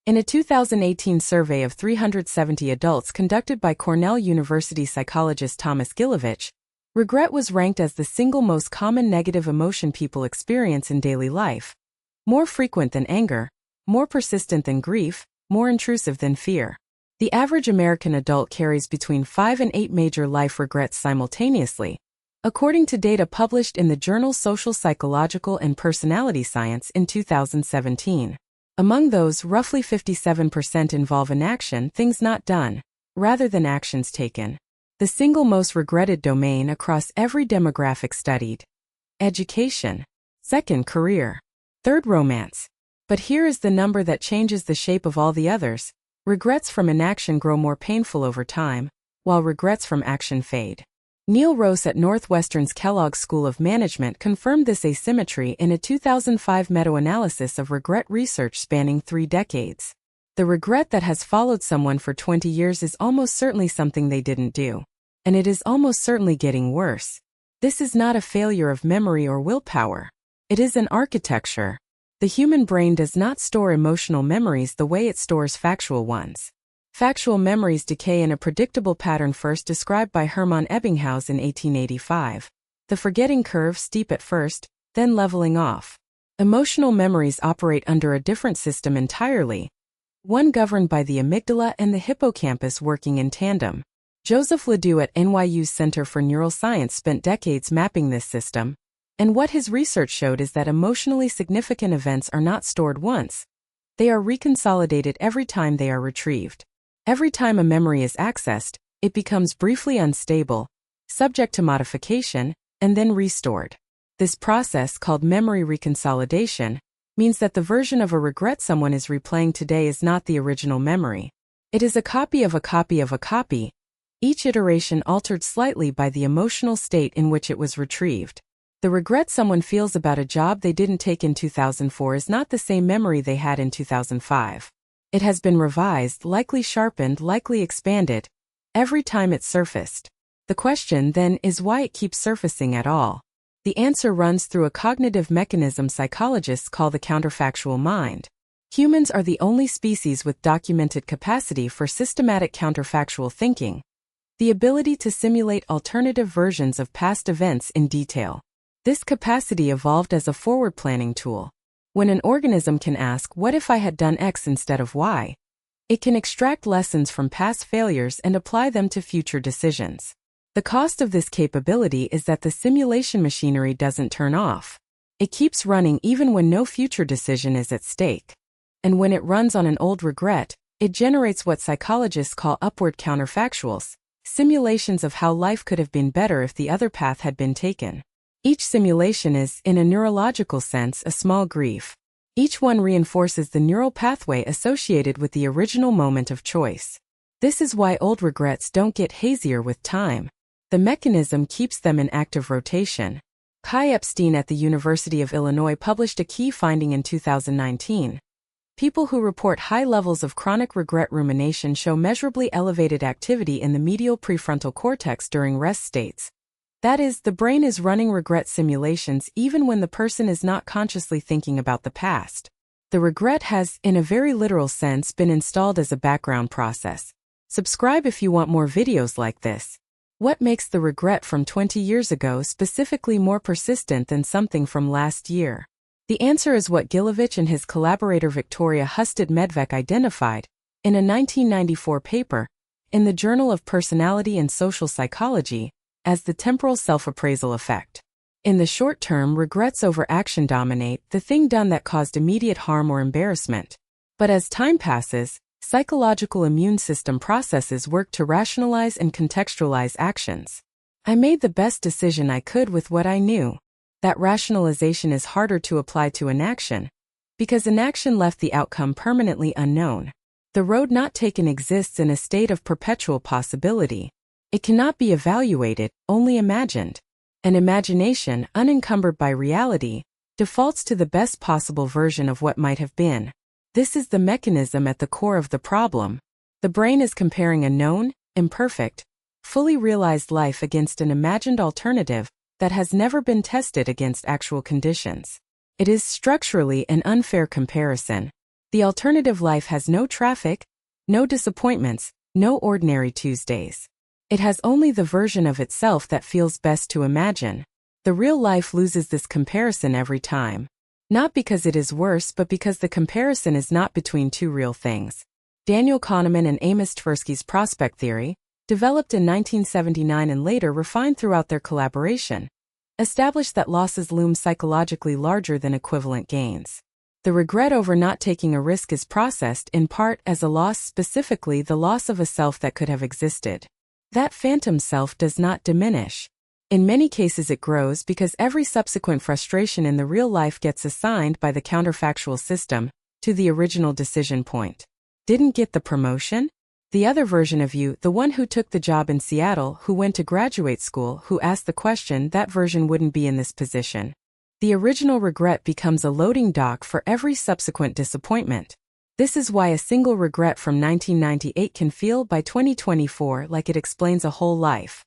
In a 2018 survey of 370 adults conducted by Cornell University psychologist Thomas Gilovich, regret was ranked as the single most common negative emotion people experience in daily life. More frequent than anger, more persistent than grief, more intrusive than fear. The average American adult carries between 5 and 8 major life regrets simultaneously, according to data published in the journal Social Psychological and Personality Science in 2017. Among those, roughly 57% involve inaction, things not done, rather than actions taken. The single most regretted domain across every demographic studied. Education. Second, career. Third, romance. But here is the number that changes the shape of all the others. Regrets from inaction grow more painful over time, while regrets from action fade. Neil Rose at Northwestern's Kellogg School of Management confirmed this asymmetry in a 2005 meta-analysis of regret research spanning 3 decades. The regret that has followed someone for 20 years is almost certainly something they didn't do. And it is almost certainly getting worse. This is not a failure of memory or willpower. It is an architecture. The human brain does not store emotional memories the way it stores factual ones. Factual memories decay in a predictable pattern first described by Hermann Ebbinghaus in 1885. The forgetting curve steep at first, then leveling off. Emotional memories operate under a different system entirely, one governed by the amygdala and the hippocampus working in tandem. Joseph Ledoux at NYU's Center for Neuroscience spent decades mapping this system, and what his research showed is that emotionally significant events are not stored once. They are reconsolidated every time they are retrieved. Every time a memory is accessed, it becomes briefly unstable, subject to modification, and then restored. This process, called memory reconsolidation, means that the version of a regret someone is replaying today is not the original memory. It is a copy of a copy of a copy, each iteration altered slightly by the emotional state in which it was retrieved. The regret someone feels about a job they didn't take in 2004 is not the same memory they had in 2005. It has been revised, likely sharpened, likely expanded, every time it surfaced. The question, then, is why it keeps surfacing at all. The answer runs through a cognitive mechanism psychologists call the counterfactual mind. Humans are the only species with documented capacity for systematic counterfactual thinking, the ability to simulate alternative versions of past events in detail. This capacity evolved as a forward planning tool. When an organism can ask, what if I had done X instead of Y? It can extract lessons from past failures and apply them to future decisions. The cost of this capability is that the simulation machinery doesn't turn off. It keeps running even when no future decision is at stake. And when it runs on an old regret, it generates what psychologists call upward counterfactuals, simulations of how life could have been better if the other path had been taken. Each simulation is, in a neurological sense, a small grief. Each one reinforces the neural pathway associated with the original moment of choice. This is why old regrets don't get hazier with time. The mechanism keeps them in active rotation. Kai Epstein at the University of Illinois published a key finding in 2019. People who report high levels of chronic regret rumination show measurably elevated activity in the medial prefrontal cortex during rest states. That is, the brain is running regret simulations even when the person is not consciously thinking about the past. The regret has, in a very literal sense, been installed as a background process. Subscribe if you want more videos like this. What makes the regret from 20 years ago specifically more persistent than something from last year? The answer is what Gilovich and his collaborator Victoria Husted-Medvec identified in a 1994 paper in the Journal of Personality and Social Psychology as the temporal self-appraisal effect. In the short term, regrets over action dominate, the thing done that caused immediate harm or embarrassment. But as time passes, psychological immune system processes work to rationalize and contextualize actions. I made the best decision I could with what I knew. That rationalization is harder to apply to inaction, because inaction left the outcome permanently unknown. The road not taken exists in a state of perpetual possibility. It cannot be evaluated, only imagined. And imagination, unencumbered by reality, defaults to the best possible version of what might have been. This is the mechanism at the core of the problem. The brain is comparing a known, imperfect, fully realized life against an imagined alternative that has never been tested against actual conditions. It is structurally an unfair comparison. The alternative life has no traffic, no disappointments, no ordinary Tuesdays. It has only the version of itself that feels best to imagine. The real life loses this comparison every time. Not because it is worse, but because the comparison is not between two real things. Daniel Kahneman and Amos Tversky's prospect theory, developed in 1979 and later refined throughout their collaboration, established that losses loom psychologically larger than equivalent gains. The regret over not taking a risk is processed in part as a loss, specifically the loss of a self that could have existed. That phantom self does not diminish. In many cases it grows because every subsequent frustration in the real life gets assigned by the counterfactual system to the original decision point. Didn't get the promotion? The other version of you, the one who took the job in Seattle, who went to graduate school, who asked the question, that version wouldn't be in this position. The original regret becomes a loading dock for every subsequent disappointment. This is why a single regret from 1998 can feel by 2024 like it explains a whole life.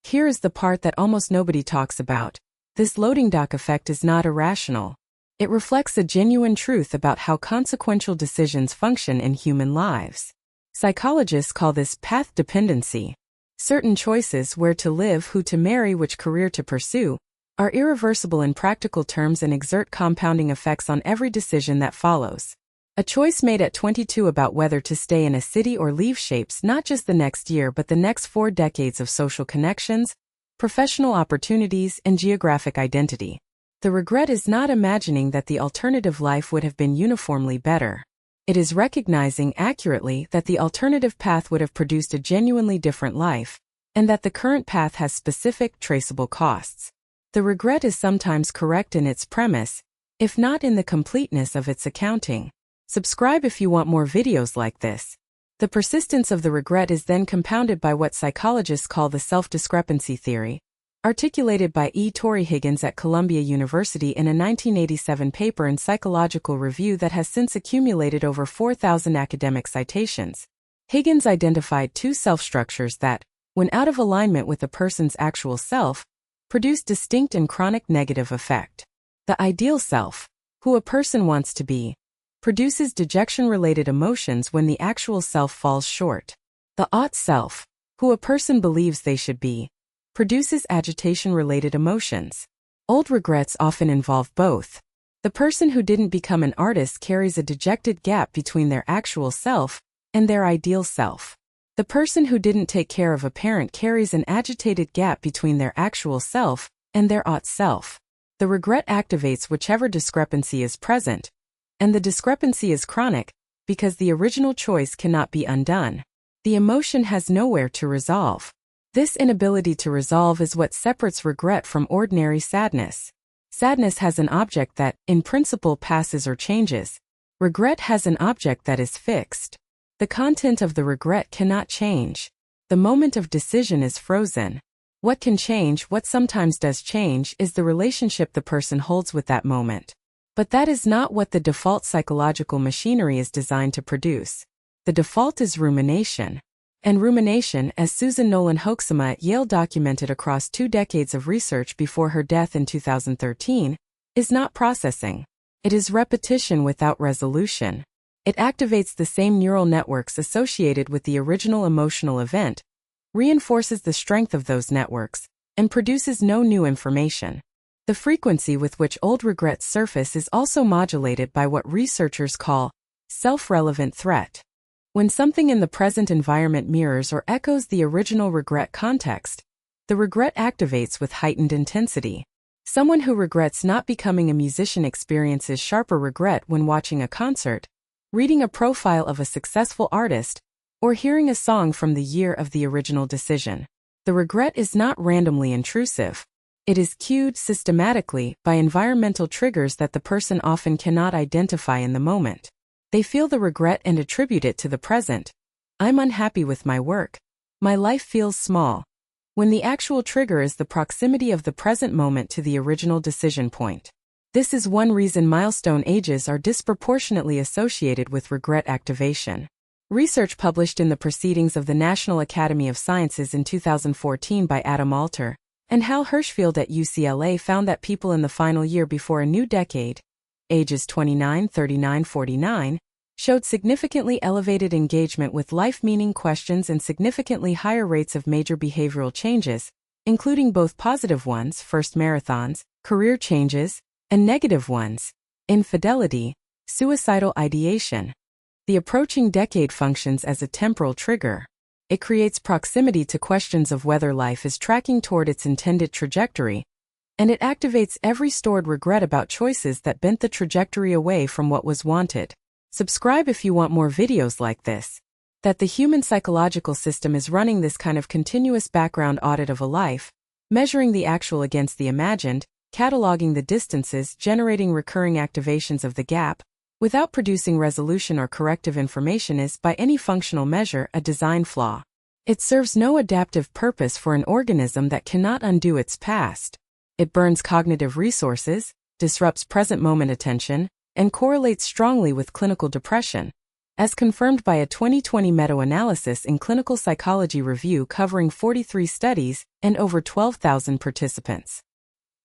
Here is the part that almost nobody talks about. This loading dock effect is not irrational. It reflects a genuine truth about how consequential decisions function in human lives. Psychologists call this path dependency. Certain choices, where to live, who to marry, which career to pursue, are irreversible in practical terms and exert compounding effects on every decision that follows. A choice made at 22 about whether to stay in a city or leave shapes not just the next year but the next 4 decades of social connections, professional opportunities, and geographic identity. The regret is not imagining that the alternative life would have been uniformly better. It is recognizing accurately that the alternative path would have produced a genuinely different life, and that the current path has specific, traceable costs. The regret is sometimes correct in its premise, if not in the completeness of its accounting. Subscribe if you want more videos like this. The persistence of the regret is then compounded by what psychologists call the self-discrepancy theory, articulated by E. Torrey Higgins at Columbia University in a 1987 paper in Psychological Review that has since accumulated over 4,000 academic citations. Higgins identified 2 self-structures that, when out of alignment with a person's actual self, produce distinct and chronic negative effect. The ideal self, who a person wants to be, produces dejection-related emotions when the actual self falls short. The ought self, who a person believes they should be, produces agitation-related emotions. Old regrets often involve both. The person who didn't become an artist carries a dejected gap between their actual self and their ideal self. The person who didn't take care of a parent carries an agitated gap between their actual self and their ought self. The regret activates whichever discrepancy is present, and the discrepancy is chronic because the original choice cannot be undone. The emotion has nowhere to resolve. This inability to resolve is what separates regret from ordinary sadness. Sadness has an object that, in principle, passes or changes. Regret has an object that is fixed. The content of the regret cannot change. The moment of decision is frozen. What can change, what sometimes does change, is the relationship the person holds with that moment. But that is not what the default psychological machinery is designed to produce. The default is rumination. And rumination, as Susan Nolan-Hoeksema at Yale documented across 2 decades of research before her death in 2013, is not processing. It is repetition without resolution. It activates the same neural networks associated with the original emotional event, reinforces the strength of those networks, and produces no new information. The frequency with which old regrets surface is also modulated by what researchers call self-relevant threat. When something in the present environment mirrors or echoes the original regret context, the regret activates with heightened intensity. Someone who regrets not becoming a musician experiences sharper regret when watching a concert, reading a profile of a successful artist, or hearing a song from the year of the original decision. The regret is not randomly intrusive. It is cued systematically by environmental triggers that the person often cannot identify in the moment. They feel the regret and attribute it to the present. I'm unhappy with my work. My life feels small. When the actual trigger is the proximity of the present moment to the original decision point. This is one reason milestone ages are disproportionately associated with regret activation. Research published in the Proceedings of the National Academy of Sciences in 2014 by Adam Alter and Hal Hirschfield at UCLA found that people in the final year before a new decade, ages 29, 39, 49, showed significantly elevated engagement with life-meaning questions and significantly higher rates of major behavioral changes, including both positive ones, first marathons, career changes, and negative ones, infidelity, suicidal ideation. The approaching decade functions as a temporal trigger. It creates proximity to questions of whether life is tracking toward its intended trajectory, and it activates every stored regret about choices that bent the trajectory away from what was wanted. Subscribe if you want more videos like this. That the human psychological system is running this kind of continuous background audit of a life, measuring the actual against the imagined, cataloging the distances, generating recurring activations of the gap, without producing resolution or corrective information is, by any functional measure, a design flaw. It serves no adaptive purpose for an organism that cannot undo its past. It burns cognitive resources, disrupts present moment attention, and correlates strongly with clinical depression, as confirmed by a 2020 meta-analysis in Clinical Psychology Review covering 43 studies and over 12,000 participants.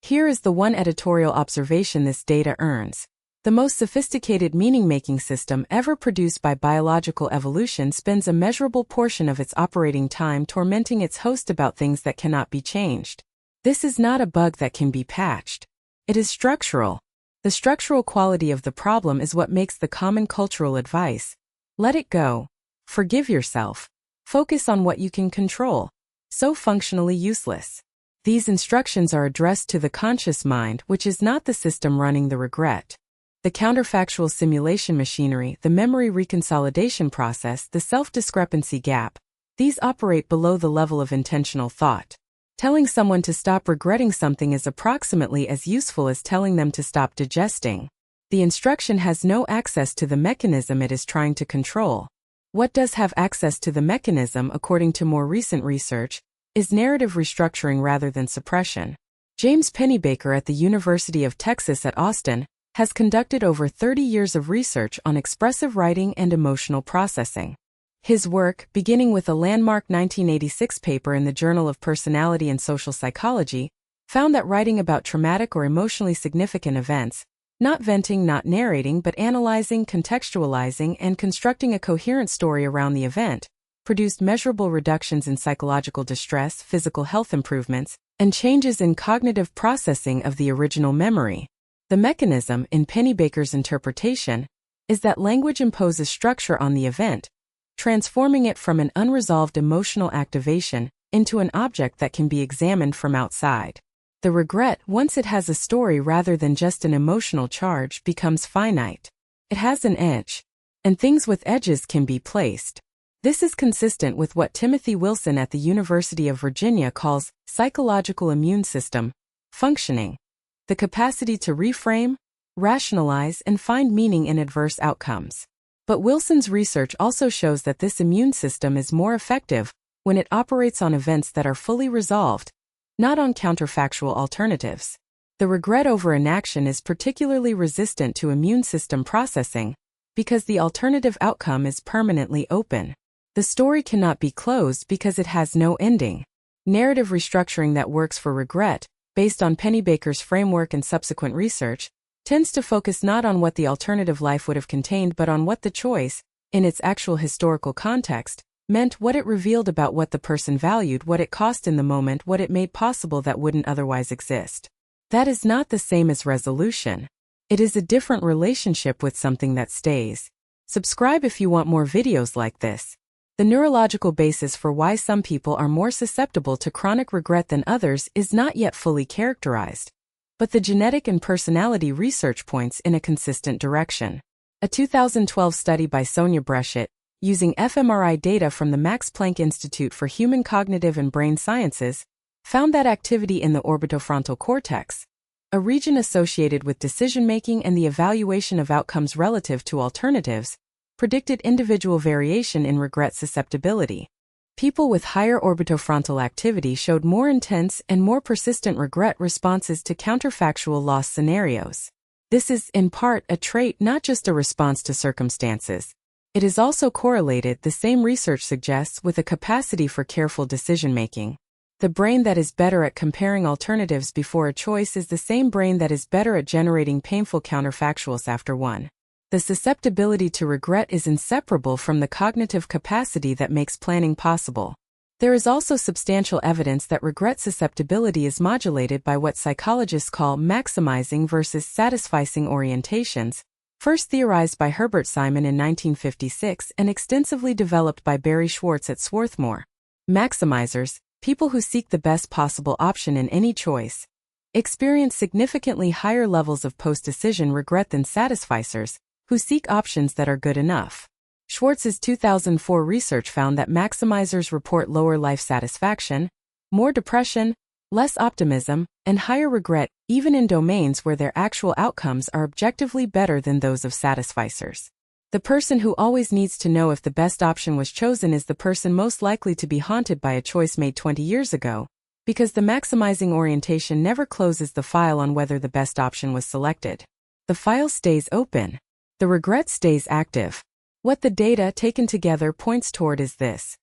Here is the one editorial observation this data earns. The most sophisticated meaning-making system ever produced by biological evolution spends a measurable portion of its operating time tormenting its host about things that cannot be changed. This is not a bug that can be patched. It is structural. The structural quality of the problem is what makes the common cultural advice, let it go, forgive yourself, focus on what you can control, so functionally useless. These instructions are addressed to the conscious mind, which is not the system running the regret. The counterfactual simulation machinery, the memory reconsolidation process, the self-discrepancy gap, these operate below the level of intentional thought. Telling someone to stop regretting something is approximately as useful as telling them to stop digesting. The instruction has no access to the mechanism it is trying to control. What does have access to the mechanism, according to more recent research, is narrative restructuring rather than suppression. James Pennybaker at the University of Texas at Austin has conducted over 30 years of research on expressive writing and emotional processing. His work, beginning with a landmark 1986 paper in the Journal of Personality and Social Psychology, found that writing about traumatic or emotionally significant events, not venting, not narrating, but analyzing, contextualizing, and constructing a coherent story around the event, produced measurable reductions in psychological distress, physical health improvements, and changes in cognitive processing of the original memory. The mechanism, in Pennybaker's interpretation, is that language imposes structure on the event, transforming it from an unresolved emotional activation into an object that can be examined from outside. The regret, once it has a story rather than just an emotional charge, becomes finite. It has an edge, and things with edges can be placed. This is consistent with what Timothy Wilson at the University of Virginia calls psychological immune system functioning, the capacity to reframe, rationalize, and find meaning in adverse outcomes. But Wilson's research also shows that this immune system is more effective when it operates on events that are fully resolved, not on counterfactual alternatives. The regret over inaction is particularly resistant to immune system processing because the alternative outcome is permanently open. The story cannot be closed because it has no ending. Narrative restructuring that works for regret, based on Pennybaker's framework and subsequent research, tends to focus not on what the alternative life would have contained but on what the choice, in its actual historical context, meant, what it revealed about what the person valued, what it cost in the moment, what it made possible that wouldn't otherwise exist. That is not the same as resolution. It is a different relationship with something that stays. Subscribe if you want more videos like this. The neurological basis for why some people are more susceptible to chronic regret than others is not yet fully characterized, but the genetic and personality research points in a consistent direction. A 2012 study by Sonia Breschet, using fMRI data from the Max Planck Institute for Human Cognitive and Brain Sciences, found that activity in the orbitofrontal cortex, a region associated with decision-making and the evaluation of outcomes relative to alternatives, predicted individual variation in regret susceptibility. People with higher orbitofrontal activity showed more intense and more persistent regret responses to counterfactual loss scenarios. This is, in part, a trait, not just a response to circumstances. It is also correlated, the same research suggests, with a capacity for careful decision-making. The brain that is better at comparing alternatives before a choice is the same brain that is better at generating painful counterfactuals after one. The susceptibility to regret is inseparable from the cognitive capacity that makes planning possible. There is also substantial evidence that regret susceptibility is modulated by what psychologists call maximizing versus satisficing orientations, first theorized by Herbert Simon in 1956 and extensively developed by Barry Schwartz at Swarthmore. Maximizers, people who seek the best possible option in any choice, experience significantly higher levels of post-decision regret than satisficers, who seek options that are good enough. Schwartz's 2004 research found that maximizers report lower life satisfaction, more depression, less optimism, and higher regret, even in domains where their actual outcomes are objectively better than those of satisficers. The person who always needs to know if the best option was chosen is the person most likely to be haunted by a choice made 20 years ago, because the maximizing orientation never closes the file on whether the best option was selected. The file stays open. The regret stays active. What the data taken together points toward is this.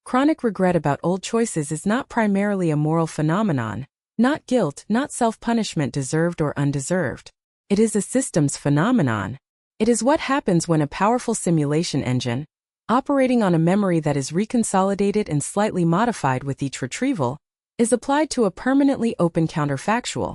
Chronic regret about old choices is not primarily a moral phenomenon, not guilt, not self-punishment deserved or undeserved. It is a systems phenomenon. It is what happens when a powerful simulation engine, operating on a memory that is reconsolidated and slightly modified with each retrieval, is applied to a permanently open counterfactual.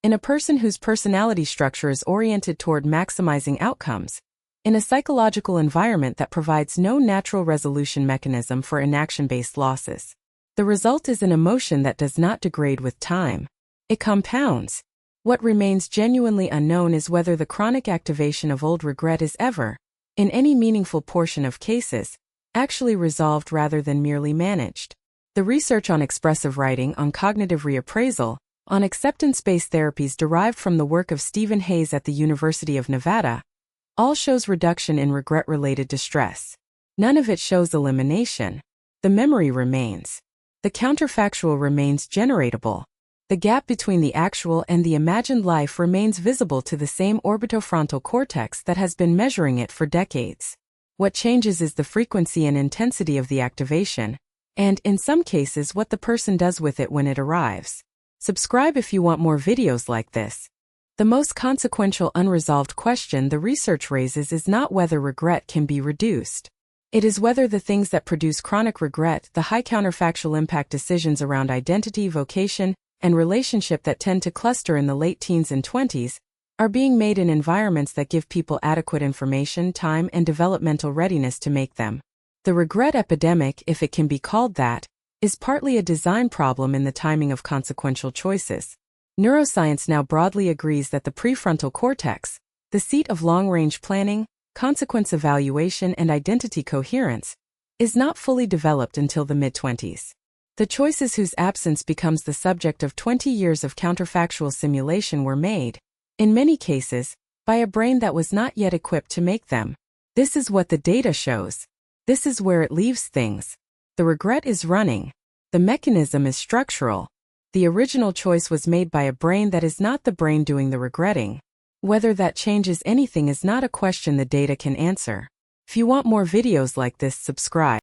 In a person whose personality structure is oriented toward maximizing outcomes, in a psychological environment that provides no natural resolution mechanism for inaction-based losses, the result is an emotion that does not degrade with time. It compounds. What remains genuinely unknown is whether the chronic activation of old regret is ever, in any meaningful portion of cases, actually resolved rather than merely managed. The research on expressive writing, on cognitive reappraisal, on acceptance-based therapies derived from the work of Stephen Hayes at the University of Nevada, all shows reduction in regret-related distress. None of it shows elimination. The memory remains. The counterfactual remains generatable. The gap between the actual and the imagined life remains visible to the same orbitofrontal cortex that has been measuring it for decades. What changes is the frequency and intensity of the activation, and, in some cases, what the person does with it when it arrives. Subscribe if you want more videos like this. The most consequential unresolved question the research raises is not whether regret can be reduced. It is whether the things that produce chronic regret, the high counterfactual impact decisions around identity, vocation, and relationship that tend to cluster in the late teens and 20s, are being made in environments that give people adequate information, time, and developmental readiness to make them. The regret epidemic, if it can be called that, is partly a design problem in the timing of consequential choices. Neuroscience now broadly agrees that the prefrontal cortex, the seat of long-range planning, consequence evaluation, and identity coherence, is not fully developed until the mid-20s. The choices whose absence becomes the subject of 20 years of counterfactual simulation were made, in many cases, by a brain that was not yet equipped to make them. This is what the data shows. This is where it leaves things. The regret is running. The mechanism is structural. The original choice was made by a brain that is not the brain doing the regretting. Whether that changes anything is not a question the data can answer. If you want more videos like this, subscribe.